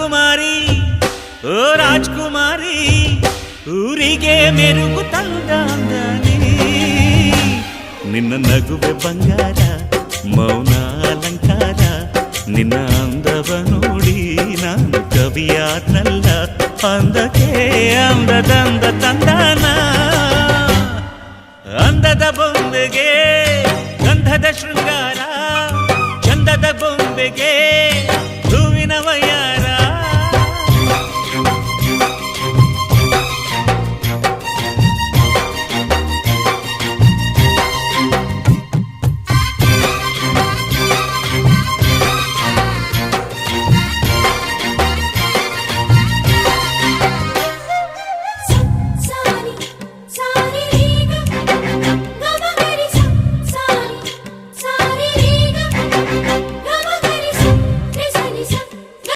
ಕುಮಾರಿ ಓ ರಾಜ್ಕುಮಾರಿ ಊರಿಗೆ ಮೆರುಗು ತಂದಾನಿ ನಿನ್ನ ನಗುವೆ ಬಂಗಾರ ಮೌನ ಅಲಂಕಾರ ನಿನ್ನ ಅಂದವ ನೋಡಿ ನಾನು ಕವಿಯಾದ್ನಲ್ಲ ಅಂದಕ್ಕೆ ಅಂದದಂದ ತಂದಾನ ಅಂದದ ಬೊಂಬೆಗೆ ಗಂಧದ ಶೃಂಗಾರ ಚಂದದ ಬೊಂಬೆಗೆ ಹೂವಿನ ವೈ